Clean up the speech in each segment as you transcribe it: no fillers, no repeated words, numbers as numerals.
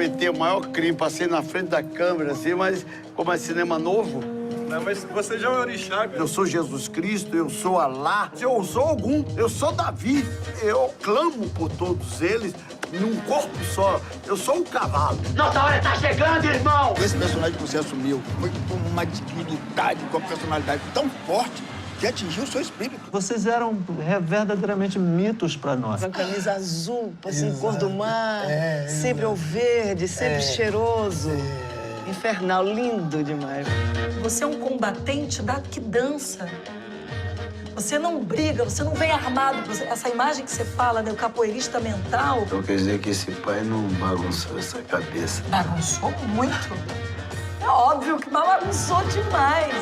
cometer o maior crime, passei na frente da câmera, assim, mas como é cinema novo... Não, mas você já é um orixá, cara. Eu sou Jesus Cristo, eu sou Alá, eu sou Ogum, eu sou Davi. Eu clamo por todos eles num corpo só. Eu sou um cavalo. Nossa hora tá chegando, irmão! Esse personagem que você assumiu foi com uma dignidade, com uma personalidade tão forte que atingiu o seu espírito. Vocês eram verdadeiramente mitos para nós. Uma camisa azul, assim, cor do mar, sempre ao verde, sempre cheiroso. Infernal, lindo demais. Você é um combatente que dança. Você não briga, você não vem armado. Essa imagem que você fala, né, o capoeirista mental... Então quer dizer que esse pai não bagunçou essa cabeça. Bagunçou muito. É óbvio que bagunçou demais.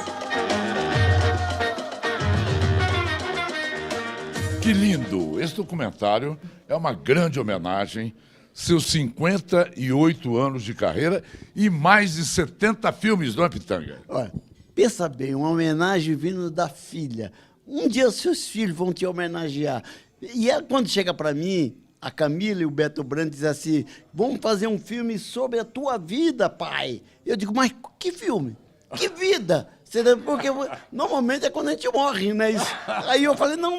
Que lindo! Esse documentário é uma grande homenagem. Seus 58 anos de carreira e mais de 70 filmes, não é, Pitanga? Olha, pensa bem, uma homenagem vindo da filha. Um dia os seus filhos vão te homenagear. E quando chega para mim, a Camila e o Beto Brandt dizem assim, vamos fazer um filme sobre a tua vida, pai. Eu digo, mas que filme? Que vida? Porque normalmente é quando a gente morre, né? Aí eu falei, não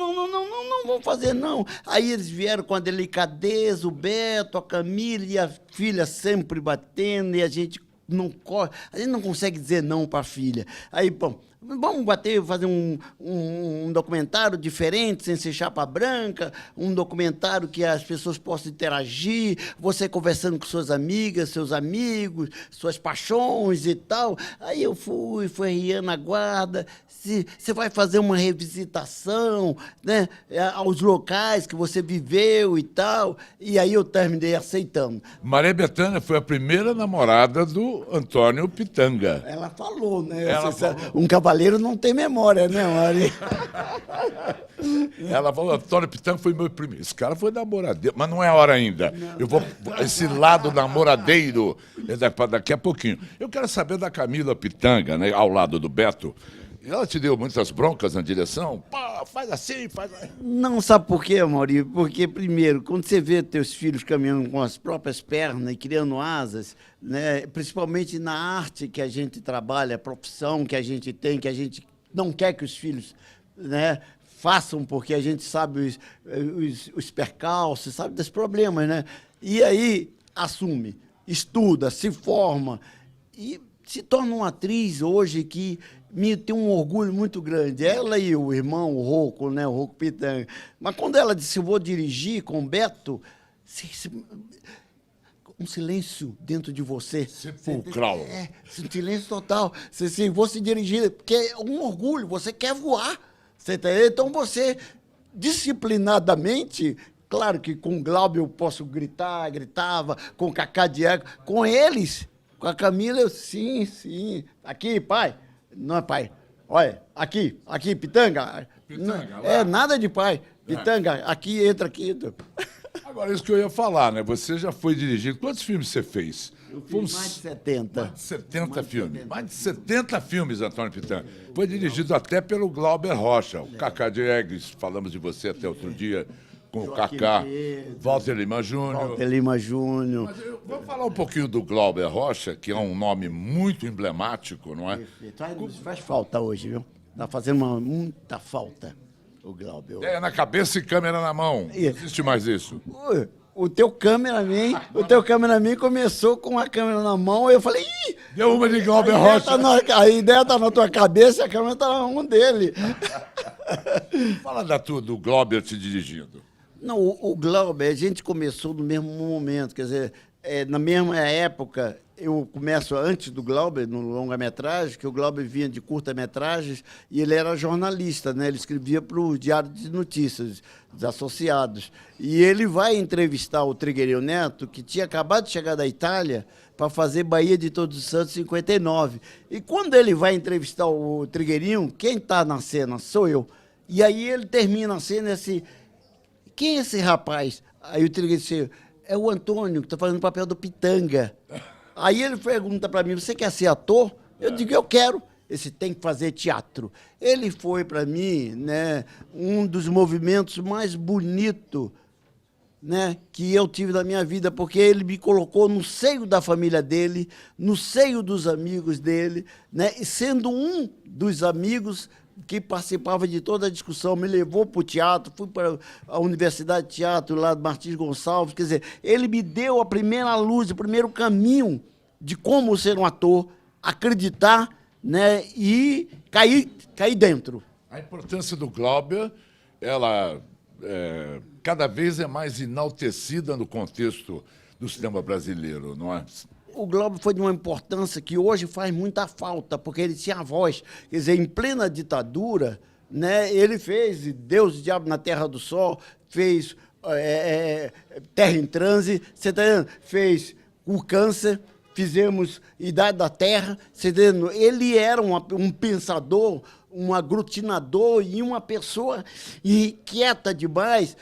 vou fazer, não. Aí eles vieram com a delicadeza, o Beto, a Camila e a filha sempre batendo, e a gente não corre, a gente não consegue dizer não para a filha. Aí, bom, vamos fazer um documentário diferente, sem ser chapa branca, um documentário que as pessoas possam interagir, você conversando com suas amigas, seus amigos, suas paixões e tal. Aí eu fui arriando a guarda, você vai fazer uma revisitação, né, aos locais que você viveu e tal, e aí eu terminei aceitando. Maria Bethânia foi a primeira namorada do Antônio Pitanga. Ela falou, né? Ela falou. Um cavaleiro não tem memória, né, Maria? Ela falou, Antônio Pitanga foi meu primeiro. Esse cara foi namoradeiro, mas não é a hora ainda. Eu vou, esse lado namoradeiro, é daqui a pouquinho. Eu quero saber da Camila Pitanga, né, ao lado do Beto. Ela te deu muitas broncas na direção? Pá, faz assim, faz assim. Não, sabe por quê, Maurício? Porque, primeiro, quando você vê teus filhos caminhando com as próprias pernas e criando asas, né, principalmente na arte que a gente trabalha, a profissão que a gente tem, que a gente não quer que os filhos, né, façam, porque a gente sabe os percalços, sabe dos problemas, né? E aí assume, estuda, se forma e se torna uma atriz hoje que me tem um orgulho muito grande. Ela e o irmão, o Rocco, né, o Rocco Pitanga. Mas quando ela disse, eu vou dirigir com o Beto, um silêncio dentro de você. Sepulcral. Um silêncio total. Você vou se dirigir, porque é um orgulho, você quer voar. Você tá, então você, disciplinadamente, claro que com o Glauber eu posso gritar, gritava, com o Cacá Diego, com eles, com a Camila, eu sim. Aqui, pai. Não é pai. Olha, aqui, Pitanga. Não, nada de pai. Pitanga, aqui, entra aqui. Agora, isso que eu ia falar, né? Você já foi dirigido. Quantos filmes você fez? Eu fiz mais de 70. Mais de 70 filmes. Mais de 70 filmes, Antônio Pitanga. Foi dirigido até pelo Glauber Rocha. O Cacá Diegues, falamos de você até outro dia, com o Cacá. Walter Lima Júnior. Walter Lima Júnior. Vamos falar um pouquinho do Glauber Rocha, que é um nome muito emblemático, não é? Perfeito. Faz falta hoje, viu? Está fazendo muita falta o Glauber. É, na cabeça e câmera na mão. Não existe mais isso. O teu cameraman começou com a câmera na mão, eu falei, ih! Deu uma de Glauber Rocha. A ideia tá na tua cabeça e a câmera tá na mão dele. Fala do Glauber te dirigindo. Não, o Glauber, a gente começou no mesmo momento, quer dizer, na mesma época, eu começo antes do Glauber, no longa-metragem, que o Glauber vinha de curta-metragens e ele era jornalista, né? Ele escrevia para o Diário de Notícias, dos Associados. E ele vai entrevistar o Trigueirinho Neto, que tinha acabado de chegar da Itália, para fazer Bahia de Todos os Santos 59. E quando ele vai entrevistar o Trigueirinho, quem está na cena sou eu. E aí ele termina a cena assim, quem é esse rapaz? Aí o Trigueirinho disse, é o Antônio, que está fazendo o papel do Pitanga. Aí ele pergunta para mim, você quer ser ator? Eu digo, eu quero. Esse tem que fazer teatro. Ele foi, para mim, né, um dos movimentos mais bonitos né, que eu tive na minha vida, porque ele me colocou no seio da família dele, no seio dos amigos dele, né, e sendo um dos amigos que participava de toda a discussão, me levou para o teatro, fui para a Universidade de Teatro lá do Martins Gonçalves, quer dizer, ele me deu a primeira luz, o primeiro caminho de como ser um ator, acreditar, né, e cair dentro. A importância do Glauber, ela cada vez é mais enaltecida no contexto do cinema brasileiro, não é? O Glauber foi de uma importância que hoje faz muita falta, porque ele tinha a voz. Quer dizer, em plena ditadura, né, ele fez Deus e Diabo na Terra do Sol, fez Terra em Transe, você tá entendendo? Fez O Câncer, fizemos Idade da Terra, você tá entendendo? Ele era um pensador, um aglutinador e uma pessoa inquieta demais,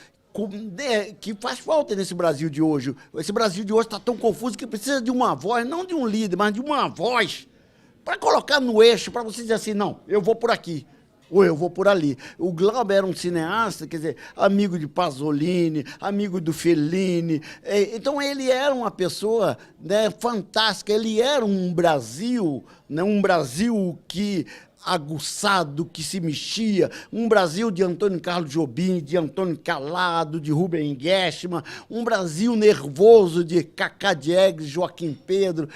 que faz falta nesse Brasil de hoje. Esse Brasil de hoje está tão confuso que precisa de uma voz, não de um líder, mas de uma voz, para colocar no eixo, para você dizer assim, não, eu vou por aqui, ou eu vou por ali. O Glauber era um cineasta, quer dizer, amigo de Pasolini, amigo do Fellini. Então, ele era uma pessoa, né, fantástica. Ele era um Brasil, né, um Brasil que aguçado, que se mexia, um Brasil de Antônio Carlos Jobim, de Antônio Calado, de Rubem Gueshman, um Brasil nervoso de Cacá Diegues, Joaquim Pedro.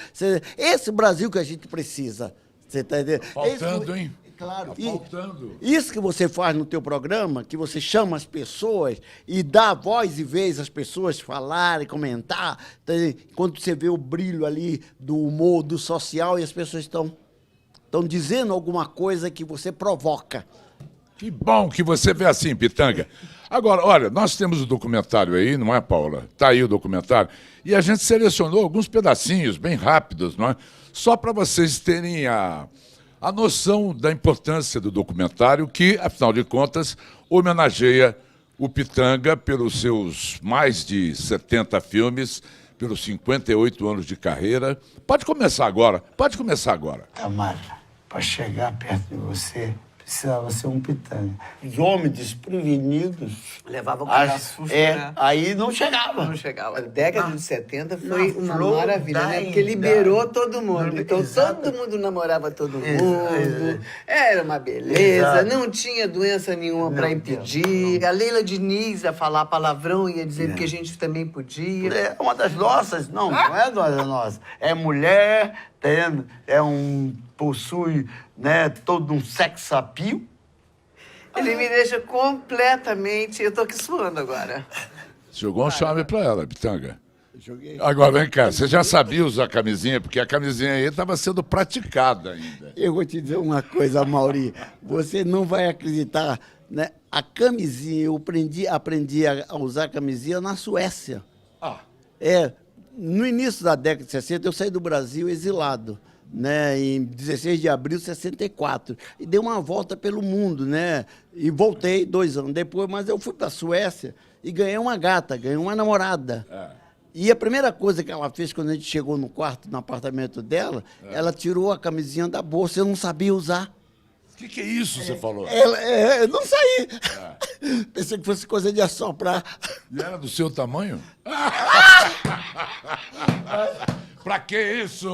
Esse Brasil que a gente precisa. Você está entendendo? Faltando, hein? Claro. Tá faltando. Isso que você faz no teu programa, que você chama as pessoas e dá voz e vez às pessoas falarem, comentar, tá, quando você vê o brilho ali do humor, do social, e as pessoas estão dizendo alguma coisa que você provoca. Que bom que você vê assim, Pitanga. Agora, olha, nós temos o documentário aí, não é, Paula? Está aí o documentário. E a gente selecionou alguns pedacinhos bem rápidos, não é? Só para vocês terem a noção da importância do documentário, que, afinal de contas, homenageia o Pitanga pelos seus mais de 70 filmes, pelos 58 anos de carreira. Pode começar agora. Tamara, para chegar perto de você, precisava ser um Pitanga. Os homens desprevenidos Levavam cada susto, né? aí não chegava. Não chegava. A década de 70 foi na uma flor maravilha, da né? Porque idade. liberou todo mundo. Então, Exato. todo mundo namorava todo Exato. mundo. Era uma beleza. Exato. Não tinha doença nenhuma para impedir. A Leila Diniz ia falar palavrão, ia dizer que a gente também podia. É uma das nossas, não é das nossas. É mulher, tá vendo? Possui, né, todo um sex appeal. Ele me deixa completamente... Eu tô aqui suando agora. Jogou um charme para ela, Pitanga. Joguei. Agora, vem cá, você já sabia usar a camisinha, porque a camisinha aí estava sendo praticada ainda. Eu vou te dizer uma coisa, Mauri. Você não vai acreditar, né? A camisinha, eu aprendi a usar a camisinha na Suécia. No início da década de 60, eu saí do Brasil exilado, né, em 16 de abril de 64, e dei uma volta pelo mundo, né, e voltei 2 anos depois, mas eu fui para a Suécia e ganhei uma gata, ganhei uma namorada. E a primeira coisa que ela fez quando a gente chegou no quarto, no apartamento dela, ela tirou a camisinha da bolsa, eu não sabia usar. O que é isso, você falou? Eu não saí. Pensei que fosse coisa de assoprar. E era do seu tamanho? Pra que isso?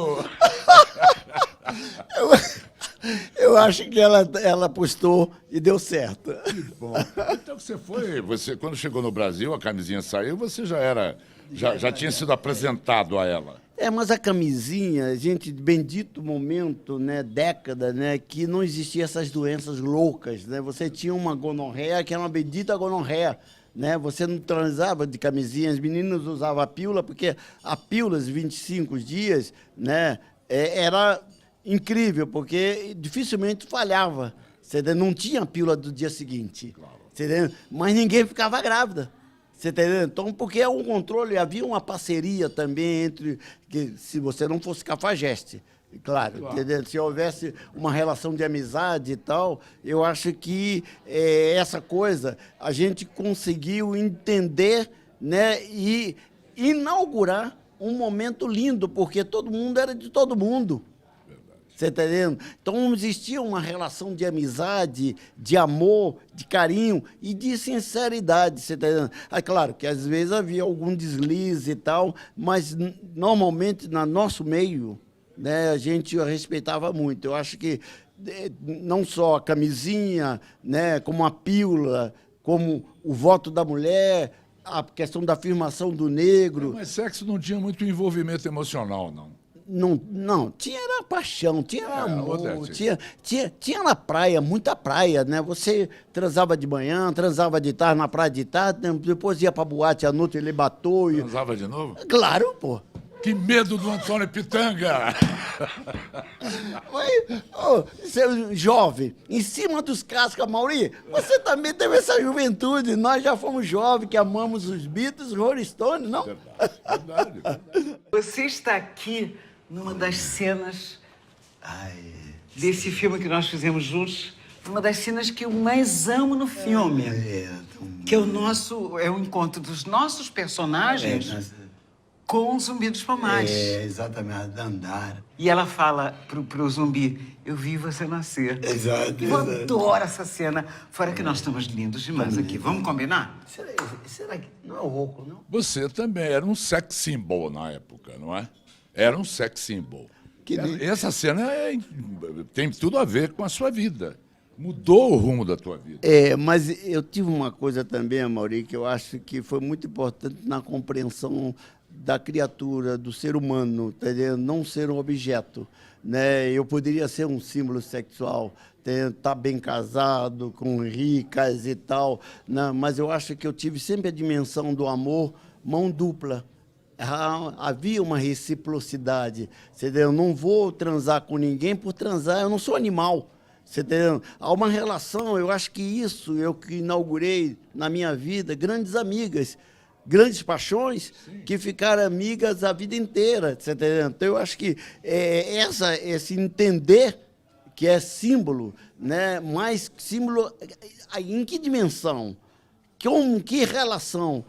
Eu acho que ela postou e deu certo. Bom, então você quando chegou no Brasil, a camisinha saiu, você já tinha sido apresentado a ela. Mas a camisinha, gente, bendito momento, né, década, né, que não existia essas doenças loucas, né? Você tinha uma gonorreia, que era uma bendita gonorreia, né? Você não transava de camisinha, as meninas usavam a pílula, porque a pílula, os 25 dias, né, era incrível, porque dificilmente falhava. Você não tinha a pílula do dia seguinte. Mas ninguém ficava grávida. Você tá entendendo? Então, porque é um controle, havia uma parceria também entre, que se você não fosse cafajeste, claro. Entendeu? Se houvesse uma relação de amizade e tal, eu acho que essa coisa a gente conseguiu entender, né, e inaugurar um momento lindo, porque todo mundo era de todo mundo. Você está entendendo? Então existia uma relação de amizade, de amor, de carinho e de sinceridade. Você está entendendo? É claro que às vezes havia algum deslize e tal, mas normalmente no nosso meio, né, a gente respeitava muito. Eu acho que não só a camisinha, né, como a pílula, como o voto da mulher, a questão da afirmação do negro. Mas sexo não tinha muito envolvimento emocional, não. Não, tinha era paixão, tinha amor, Odete. tinha na praia, muita praia, né? Você transava de manhã, transava de tarde na praia de tarde, depois ia pra boate à noite, ele batou e... Transava de novo? Claro, pô. Que medo do Antônio Pitanga! Mas, seu jovem, em cima dos cascos, Mauri, você também teve essa juventude. Nós já fomos jovens, que amamos os Beatles, Rolling Stones, não? Verdade. Você está aqui numa das cenas desse filme que nós fizemos juntos, uma das cenas que eu mais amo no filme, que é o encontro dos nossos personagens com o Zumbi dos Palmares. Exatamente, a Dandara. E ela fala pro zumbi, eu vi você nascer. Exato. Eu adoro essa cena. Fora que nós estamos lindos demais aqui. Vamos combinar? Será que não é o Rocco, não? Você também era um sex symbol na época, não é? Era um sex symbol. Essa cena tem tudo a ver com a sua vida. Mudou o rumo da tua vida. Mas eu tive uma coisa também, Amaury, que eu acho que foi muito importante na compreensão da criatura, do ser humano, tá entendendo? Não ser um objeto, né? Eu poderia ser um símbolo sexual, estar bem casado, com ricas e tal, né? Mas eu acho que eu tive sempre a dimensão do amor mão dupla. Havia uma reciprocidade, entendeu? Eu não vou transar com ninguém por transar, eu não sou animal. Você entendeu? Há uma relação, eu acho que isso eu que inaugurei na minha vida, grandes amigas, grandes paixões, que ficaram amigas a vida inteira. Você entendeu? Então, eu acho que esse entender que é símbolo, né? Mas símbolo em que dimensão? Que relação?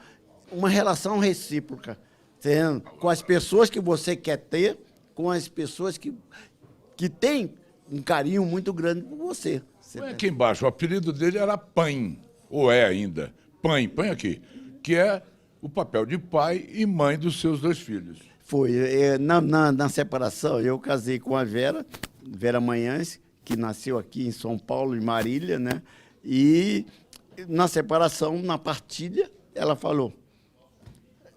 Uma relação recíproca, entendeu? Com as pessoas que você quer ter, com as pessoas que têm um carinho muito grande por você. Põe aqui embaixo, o apelido dele era Pãe, ou é ainda. Põe aqui, que é o papel de pai e mãe dos seus 2 filhos. Foi. Na separação, eu casei com a Vera Manhães, que nasceu aqui em São Paulo, em Marília, né? E na separação, na partilha, ela falou,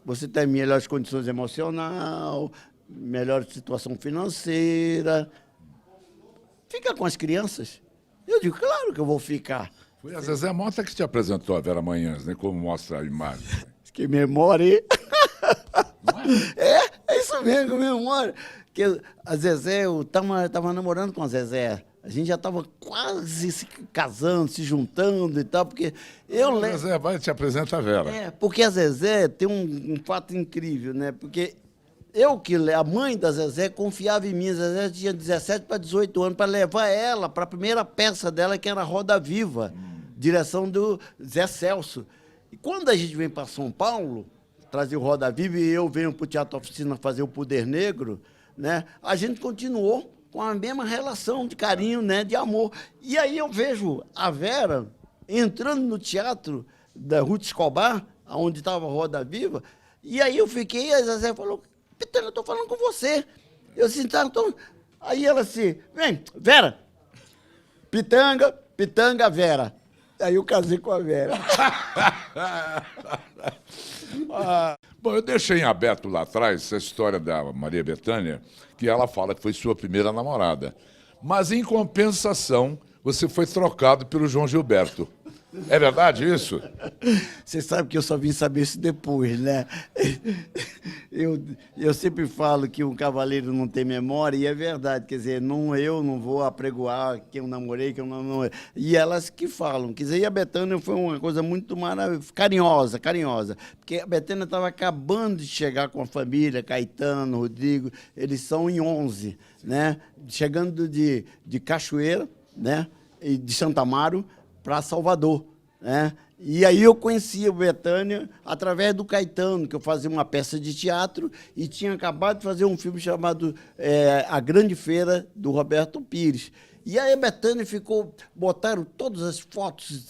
você tem melhores condições emocionais, melhor situação financeira, fica com as crianças. Eu digo, claro que eu vou ficar. Foi a Zezé Mota que te apresentou a Vera Manhãs, né? Como mostra a imagem. Que memória, hein? É isso mesmo, memória. Que a Zezé, eu tava namorando com a Zezé. A gente já estava quase se casando, se juntando e tal, porque eu lembro... A Zezé vai te apresentar a Vera. Porque a Zezé tem um fato incrível, né? Porque a mãe da Zezé confiava em mim. A Zezé tinha 17 para 18 anos para levar ela para a primeira peça dela, que era Roda Viva, direção do Zé Celso. E quando a gente vem para São Paulo, trazer o Roda Viva, e eu venho para o Teatro Oficina fazer o Poder Negro, né? A gente continuou com a mesma relação de carinho, né? De amor. E aí eu vejo a Vera entrando no teatro da Ruth Escobar, onde estava a Roda Viva, e aí eu fiquei, a Zezé falou, Pitanga, eu estou falando com você. Eu disse, então... Aí ela assim, vem, Vera, Pitanga, Vera. Aí eu casei com a Vera. Bom, eu deixei em aberto lá atrás essa história da Maria Bethânia, que ela fala que foi sua primeira namorada. Mas, em compensação, você foi trocado pelo João Gilberto. É verdade isso? Você sabe que eu só vim saber isso depois, né? Eu sempre falo que um cavaleiro não tem memória, e é verdade. Quer dizer, eu não vou apregoar quem eu namorei, quem eu não namorei. E elas que falam. Quer dizer, e a Bethânia foi uma coisa muito carinhosa. Porque a Bethânia estava acabando de chegar com a família, Caetano, Rodrigo, eles são em 11, né? Chegando de Cachoeira, né? E de Santa Amaro, para Salvador, né? E aí eu conhecia o Bethânia através do Caetano, que eu fazia uma peça de teatro e tinha acabado de fazer um filme chamado A Grande Feira, do Roberto Pires. E aí a Bethânia botaram todas as fotos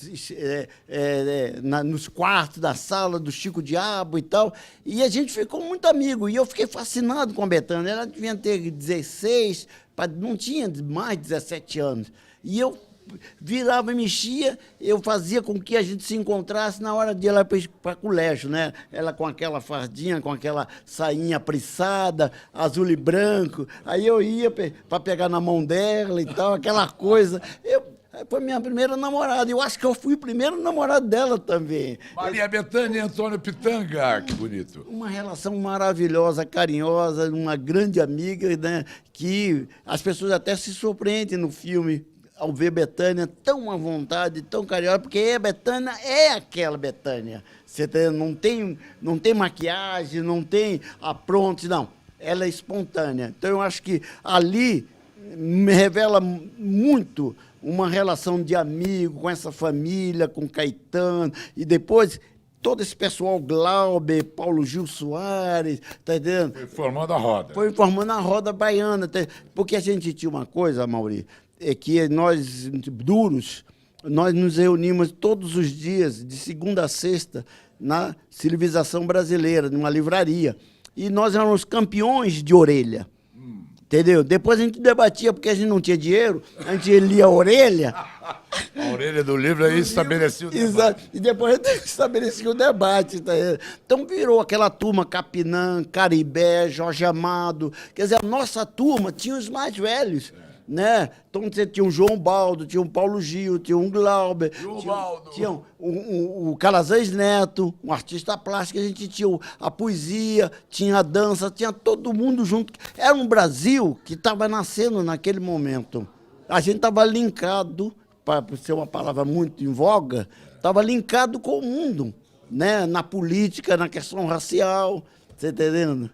nos quartos da sala do Chico Diabo e tal, e a gente ficou muito amigo, e eu fiquei fascinado com a Bethânia. Ela devia ter 16, não tinha mais de 17 anos. E eu virava e mexia, eu fazia com que a gente se encontrasse na hora de ela ir para o colégio, né? Ela com aquela fardinha, com aquela sainha aprissada, azul e branco. Aí eu ia para pegar na mão dela e tal, aquela coisa. Foi minha primeira namorada. Eu acho que eu fui o primeiro namorado dela também. Maria Bethânia e Antônio Pitanga, que bonito. Uma relação maravilhosa, carinhosa, uma grande amiga, né? Que as pessoas até se surpreendem no filme ao ver Bethânia tão à vontade, tão carinhosa, porque a Bethânia é aquela Bethânia. Você não tem maquiagem, não tem apronte, não. Ela é espontânea. Então, eu acho que ali me revela muito uma relação de amigo com essa família, com Caetano, e depois todo esse pessoal, Glauber, Paulo Gil Soares, tá entendendo? Foi formando a roda. Foi formando a roda baiana. Porque a gente tinha uma coisa, Mauri, é que nós, duros, nós nos reunimos todos os dias, de segunda a sexta, na Civilização Brasileira, numa livraria. E nós éramos campeões de orelha. Entendeu? Depois a gente debatia, porque a gente não tinha dinheiro, a gente lia a orelha. A orelha do livro aí estabelecia o debate. Exato. E depois a gente estabelecia o debate. Tá? Então virou aquela turma Capinã, Caribé, Jorge Amado. Quer dizer, a nossa turma tinha os mais velhos. Né? Então você tinha um João Baldo, tinha um Paulo Gil, tinha um Glauber, tinha o Calazans Neto, um artista plástico, a gente tinha a poesia, tinha a dança, tinha todo mundo junto. Era um Brasil que estava nascendo naquele momento. A gente estava linkado, para ser uma palavra muito em voga, estava linkado com o mundo, né? Na política, na questão racial, você está entendendo?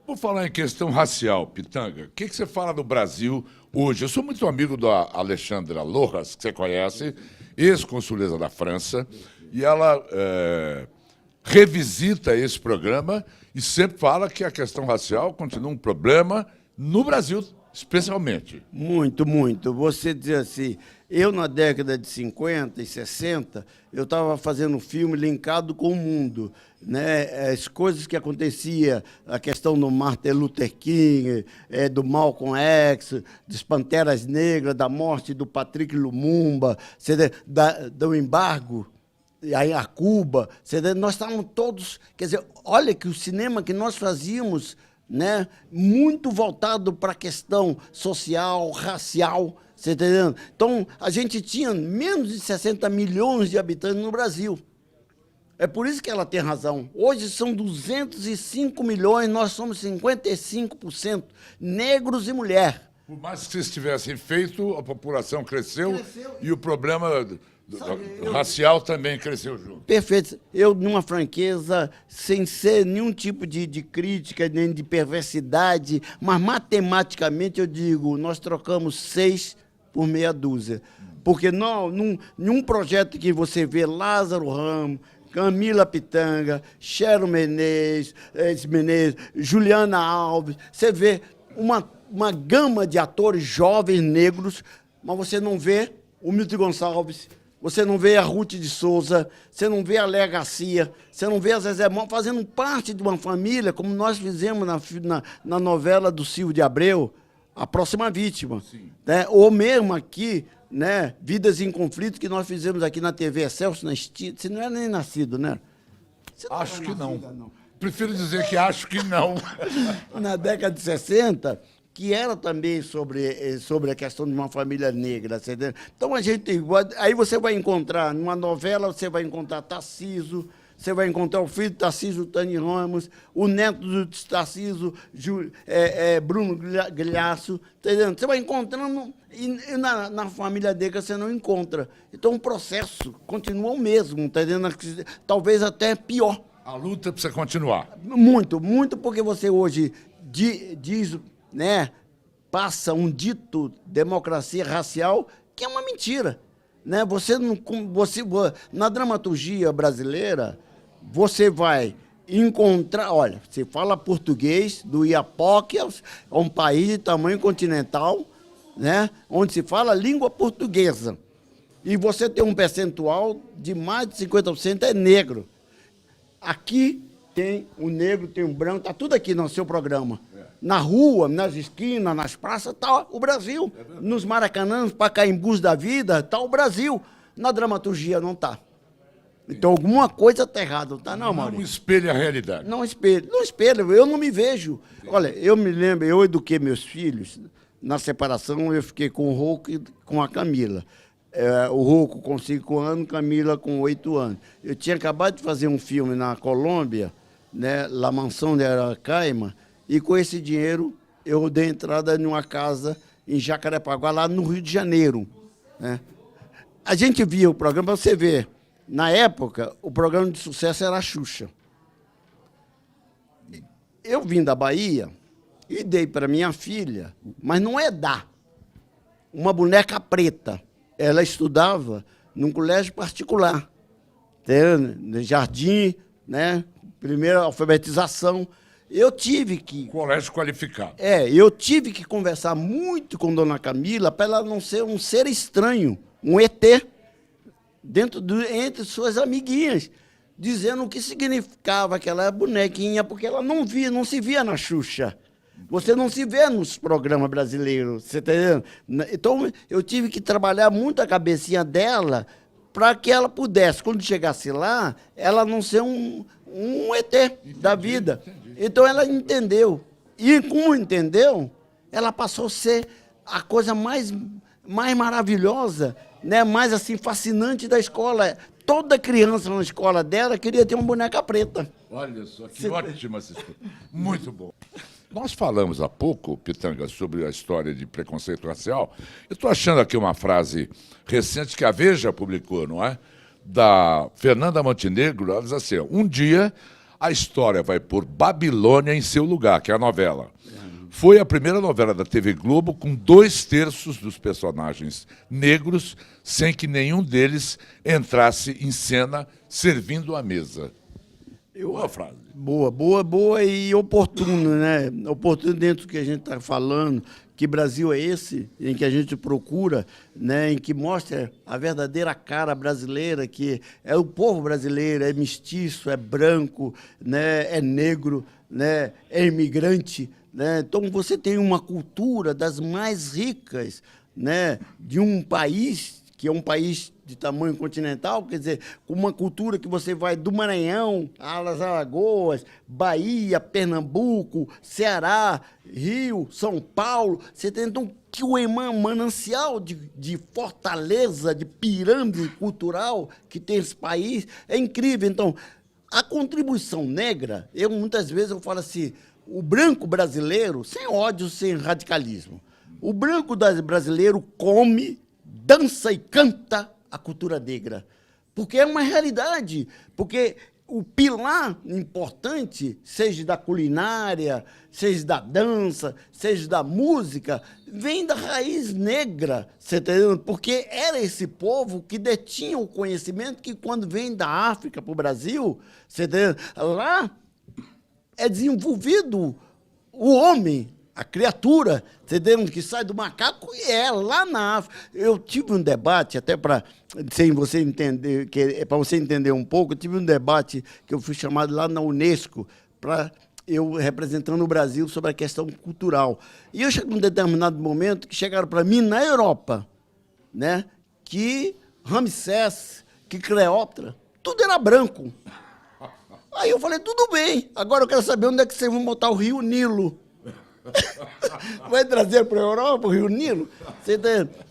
Por falar em questão racial, Pitanga, o que você fala do Brasil hoje? Eu sou muito amigo da Alexandra Lojas, que você conhece, ex-consuleza da França, e ela revisita esse programa e sempre fala que a questão racial continua um problema no Brasil, especialmente. Muito, muito. Você diz assim, eu na década de 50 e 60, eu estava fazendo um filme linkado com o mundo, né? As coisas que aconteciam, a questão do Martin Luther King, do Malcolm X, das Panteras Negras, da morte do Patrick Lumumba, do embargo aí a Cuba, nós estávamos todos, quer dizer, olha que o cinema que nós fazíamos, né, muito voltado para a questão social, racial, você está entendendo? Então, a gente tinha menos de 60 milhões de habitantes no Brasil. É por isso que ela tem razão. Hoje são 205 milhões, nós somos 55% negros e mulher. Por mais que vocês tivessem feito, a população cresceu e o problema racial também cresceu junto. Perfeito. Eu, numa franqueza, sem ser nenhum tipo de crítica, nem de perversidade, mas matematicamente eu digo, nós trocamos 6 por meia dúzia. Porque num projeto que você vê Lázaro Ramos, Camila Pitanga, Chero Menezes, Juliana Alves, você vê uma gama de atores jovens negros, mas você não vê o Milton Gonçalves, você não vê a Ruth de Souza, você não vê a Léa Garcia, você não vê a Zezé Mota fazendo parte de uma família, como nós fizemos na novela do Silvio de Abreu, A Próxima Vítima. Né? Ou mesmo aqui, né, Vidas em Conflito, que nós fizemos aqui na TV Excelsior, na Estia. Você não era nem nascido, né? Acho que não. Prefiro dizer que acho que não. Na década de 60, que era também sobre a questão de uma família negra. Entendeu? Então, aí você vai encontrar, numa novela, você vai encontrar Tarcísio, você vai encontrar o filho de Tarcísio, Tani Ramos, o neto do Tarcísio, Bruno Galhaço, entendeu? Você vai encontrando, e na família negra você não encontra. Então, o processo continua o mesmo, entendeu? Talvez até pior. A luta precisa continuar. Muito, muito, porque você hoje diz, né, passa um dito democracia racial que é uma mentira. né? Você não, na dramaturgia brasileira, você vai encontrar, olha, você fala português do Iapoque, é um país de tamanho continental, né? Onde se fala língua portuguesa. E você tem um percentual de mais de 50% é negro. Aqui tem o negro, tem o branco, está tudo aqui no seu programa. Na rua, nas esquinas, nas praças, está o Brasil. Nos Maracanãs, Pacaimbus da vida, está o Brasil. Na dramaturgia não está. Então alguma coisa está errada, não está não, Maurício? Não espelha a realidade. Não espelho, eu não me vejo. Olha, eu me lembro, eu eduquei meus filhos, na separação eu fiquei com o Rocco e com a Camila. O Rocco com 5 anos, Camila com 8 anos. Eu tinha acabado de fazer um filme na Colômbia, né, La Mansão de Aracaima, e com esse dinheiro eu dei entrada numa casa em Jacarepaguá, lá no Rio de Janeiro, né? A gente via o programa, para você ver, na época, o programa de sucesso era a Xuxa. Eu vim da Bahia e dei para minha filha, mas não é dar, uma boneca preta. Ela estudava num colégio particular, no jardim, né? Primeira alfabetização. Eu tive que... Colégio qualificado. Eu tive que conversar muito com Dona Camila para ela não ser um ser estranho, um ET, entre suas amiguinhas, dizendo o que significava aquela bonequinha, porque ela não se via na Xuxa. Você não se vê nos programas brasileiros, você está entendendo? Então, eu tive que trabalhar muito a cabecinha dela para que ela pudesse, quando chegasse lá, ela não ser um ET da vida. Então, ela entendeu. E como entendeu, ela passou a ser a coisa mais maravilhosa, né? Mais assim, fascinante da escola. Toda criança na escola dela queria ter uma boneca preta. Olha só, que ótima essa história. Muito bom. Nós falamos há pouco, Pitanga, sobre a história de preconceito racial. Eu estou achando aqui uma frase recente que a Veja publicou, não é? Da Fernanda Montenegro. Ela diz assim: um dia a história vai pôr Babilônia em seu lugar, que é a novela. Foi a primeira novela da TV Globo com 2/3 dos personagens negros, sem que nenhum deles entrasse em cena servindo a mesa. Boa frase. Boa e oportuno, né? Oportuno dentro do que a gente está falando, que Brasil é esse, em que a gente procura, né? Em que mostra a verdadeira cara brasileira, que é o povo brasileiro, é mestiço, é branco, né? É negro, né? É imigrante, né? Então você tem uma cultura das mais ricas, né? De um país que é um país de tamanho continental, quer dizer, com uma cultura que você vai do Maranhão, às Alagoas, Bahia, Pernambuco, Ceará, Rio, São Paulo. Você tem, então, que o manancial de fortaleza, de pirâmide cultural que tem esse país é incrível. Então, a contribuição negra, muitas vezes eu falo assim, o branco brasileiro, sem ódio, sem radicalismo, o branco brasileiro come, dança e canta a cultura negra, porque é uma realidade, porque o pilar importante, seja da culinária, seja da dança, seja da música, vem da raiz negra, você tá entendendo? Porque era esse povo que detinha o conhecimento que, quando vem da África para o Brasil, você tá entendendo? Lá é desenvolvido o homem, a criatura, entendeu? Que sai do macaco, e é lá na África. Eu tive um debate, até para você entender, para você entender um pouco, eu tive um debate que eu fui chamado lá na Unesco, eu representando o Brasil sobre a questão cultural. E eu cheguei num determinado momento que chegaram para mim na Europa, né, que Ramsés, que Cleópatra, tudo era branco. Aí eu falei, tudo bem, agora eu quero saber onde é que vocês vão botar o rio Nilo. Vai trazer para a Europa o Rio Nilo?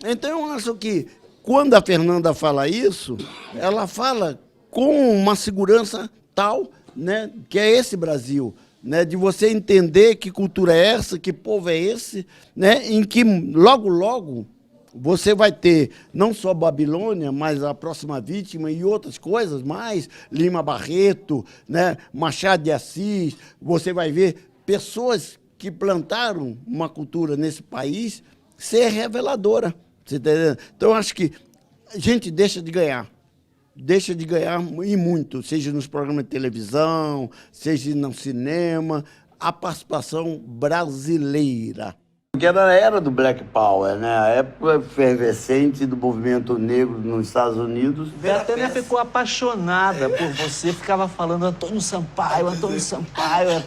Então, eu acho que, quando a Fernanda fala isso, ela fala com uma segurança tal, né, que é esse Brasil, né, de você entender que cultura é essa, que povo é esse, né, em que, logo, logo, você vai ter não só Babilônia, mas A Próxima Vítima e outras coisas mais, Lima Barreto, né, Machado de Assis. Você vai ver pessoas que plantaram uma cultura nesse país ser reveladora. Você tá entendendo? Então, eu acho que a gente deixa de ganhar. Deixa de ganhar e muito, seja nos programas de televisão, seja no cinema, a participação brasileira. Porque era a era do Black Power, né? A época efervescente do movimento negro nos Estados Unidos. Betânia ficou apaixonada por você, ficava falando Antônio Sampaio, Antônio Sampaio.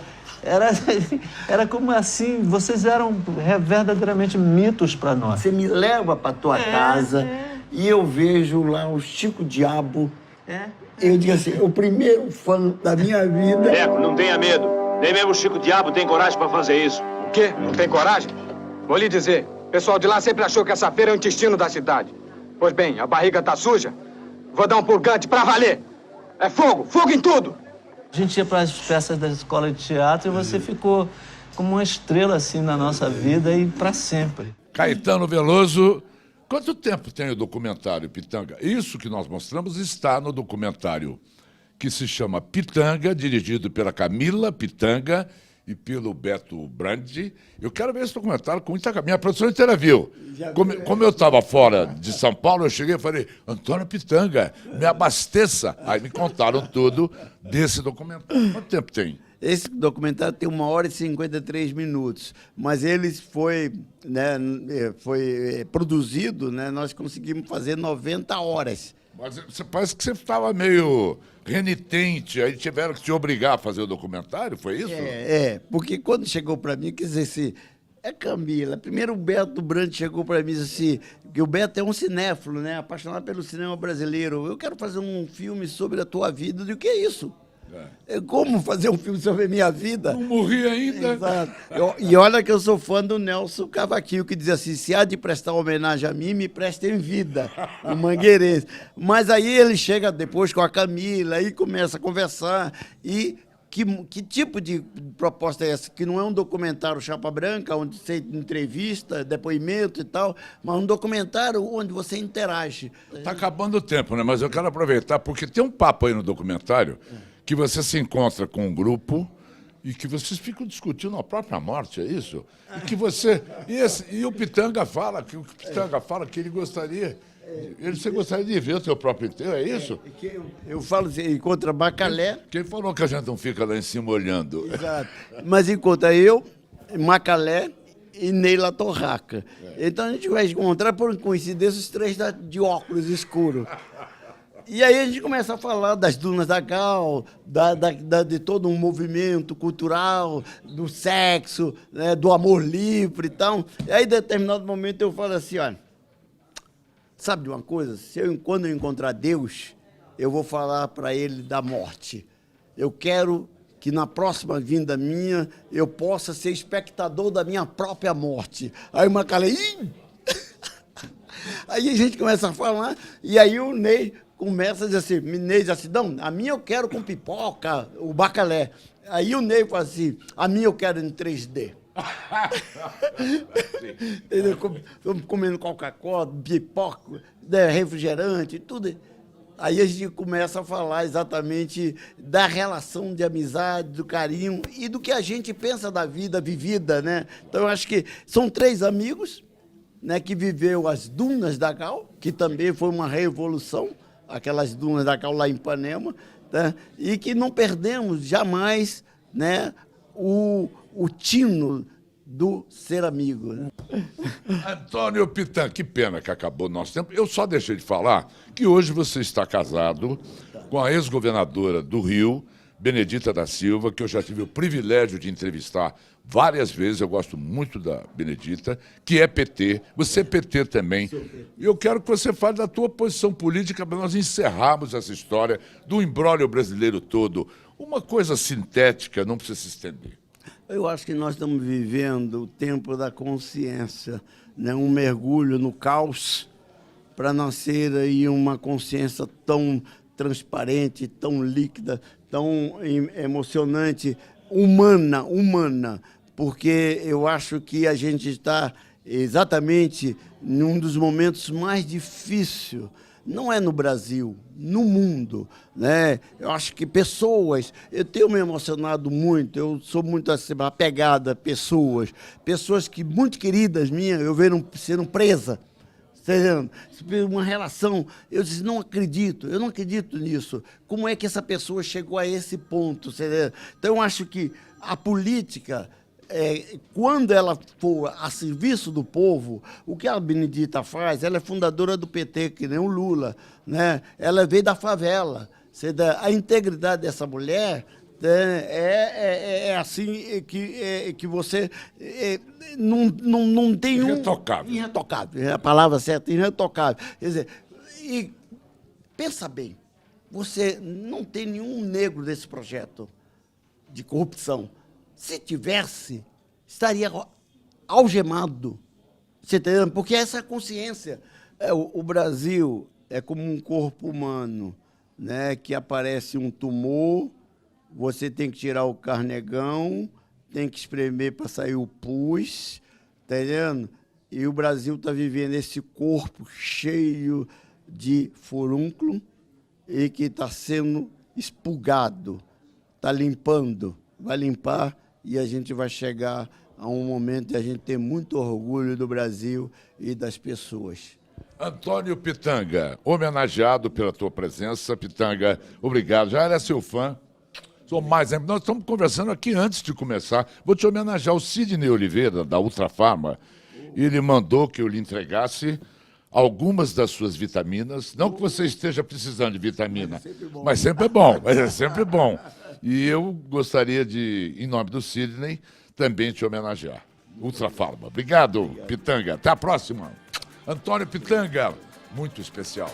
Era como assim, vocês eram verdadeiramente mitos para nós. Você me leva para tua casa e eu vejo lá o Chico Diabo. Eu digo assim, o primeiro fã da minha vida. Deco, não tenha medo. Nem mesmo o Chico Diabo tem coragem pra fazer isso. O quê? Não tem coragem? Vou lhe dizer, o pessoal de lá sempre achou que essa feira é o intestino da cidade. Pois bem, a barriga tá suja, vou dar um purgante pra valer. É fogo, fogo em tudo! A gente ia para as peças da escola de teatro e você ficou como uma estrela assim na nossa vida e para sempre. Caetano Veloso, quanto tempo tem o documentário Pitanga? Isso que nós mostramos está no documentário que se chama Pitanga, dirigido pela Camila Pitanga e pelo Beto Brandi. Eu quero ver esse documentário com muita... Minha produção inteira viu. Como eu estava fora de São Paulo, eu cheguei e falei, Antônio Pitanga, me abasteça. Aí me contaram tudo desse documentário. Quanto tempo tem? Esse documentário tem 1 hora e 53 minutos, mas ele foi produzido, né, nós conseguimos fazer 90 horas. Mas parece que você estava meio renitente, aí tiveram que te obrigar a fazer o documentário, foi isso? Porque quando chegou para mim, quer dizer assim, Camila, primeiro o Beto Brandi chegou para mim e disse assim, que o Beto é um cinéfilo, né, apaixonado pelo cinema brasileiro, eu quero fazer um filme sobre a tua vida, eu digo, o que é isso? Como fazer um filme sobre a minha vida? Não morri ainda. Exato. E olha que eu sou fã do Nelson Cavaquinho, que dizia assim, se há de prestar homenagem a mim, me prestem vida, o mangueirense. Mas aí ele chega depois com a Camila e começa a conversar. E que tipo de proposta é essa? Que não é um documentário chapa branca, onde você entrevista, depoimento e tal, mas um documentário onde você interage. Está acabando o tempo, né? Mas eu quero aproveitar, porque tem um papo aí no documentário que você se encontra com um grupo e que vocês ficam discutindo a própria morte, é isso? E que você... E o Pitanga fala que ele gostaria... Você gostaria de ver o seu próprio enterro, é isso? Eu falo assim, encontra Macalé... Quem falou que a gente não fica lá em cima olhando? Exato. Mas encontra eu, Macalé e Neila Torraca. Então a gente vai encontrar, por coincidência, os três de óculos escuros. E aí a gente começa a falar das dunas da Gal, de todo um movimento cultural, do sexo, né, do amor livre e tal. E aí, em determinado momento, eu falo assim, olha, sabe de uma coisa? Quando eu encontrar Deus, eu vou falar para ele da morte. Eu quero que na próxima vinda minha, eu possa ser espectador da minha própria morte. Aí o Macalé... Aí a gente começa a falar, e aí o Ney... começa a dizer assim, Ney diz assim, não, a minha eu quero com pipoca, o bacalé. Aí o Ney fala assim, a minha eu quero em 3D. Estamos comendo Coca-Cola, pipoca, refrigerante, tudo. Aí a gente começa a falar exatamente da relação de amizade, do carinho e do que a gente pensa da vida vivida, né? Então eu acho que são 3 amigos, né, que viveu as dunas da Gal, que também foi uma revolução, aquelas dunas da Cal lá em Ipanema, tá? E que não perdemos jamais, né, o tino do ser amigo. Né? Antônio Pitanga, que pena que acabou o nosso tempo. Eu só deixei de falar que hoje você está casado com a ex-governadora do Rio, Benedita da Silva, que eu já tive o privilégio de entrevistar várias vezes, eu gosto muito da Benedita, que é PT, você é PT também. E eu quero que você fale da tua posição política para nós encerrarmos essa história do imbróglio brasileiro todo. Uma coisa sintética, não precisa se estender. Eu acho que nós estamos vivendo o tempo da consciência, né? Um mergulho no caos para nascer aí uma consciência tão transparente, tão líquida, tão emocionante, humana, porque eu acho que a gente está exatamente num dos momentos mais difíceis, não é no Brasil, no mundo, né? Eu acho que pessoas, eu tenho me emocionado muito, eu sou muito assim, apegada a pessoas que muito queridas minhas, eu vejo sendo presas, entendendo? Uma relação. Eu disse, não acredito, eu não acredito nisso. Como é que essa pessoa chegou a esse ponto? Entendeu? Então, eu acho que a política, quando ela for a serviço do povo, o que a Benedita faz, ela é fundadora do PT, que nem o Lula, né? Ela veio da favela. A integridade dessa mulher é assim que você não tem Irretocável. Irretocável, é a palavra certa, irretocável. Quer dizer, e pensa bem, você não tem nenhum negro nesse projeto de corrupção. Se tivesse, estaria algemado. Você tá entendendo? Porque essa é a consciência. O Brasil é como um corpo humano, né, que aparece um tumor, você tem que tirar o carnegão, tem que espremer para sair o pus, tá entendendo? E o Brasil está vivendo esse corpo cheio de furúnculo e que está sendo expurgado, está limpando, vai limpar e a gente vai chegar a um momento de a gente ter muito orgulho do Brasil e das pessoas. Antônio Pitanga, homenageado pela tua presença. Pitanga, obrigado. Já era seu fã. Sou mais. Nós estamos conversando aqui antes de começar. Vou te homenagear o Sidney Oliveira, da Ultrafarma. Ele mandou que eu lhe entregasse algumas das suas vitaminas. Não que você esteja precisando de vitamina, mas sempre é bom. Mas é sempre bom. E eu gostaria de, em nome do Sidney, também te homenagear. Ultrafarma. Obrigado, Pitanga. Até a próxima. Antônio Pitanga, muito especial.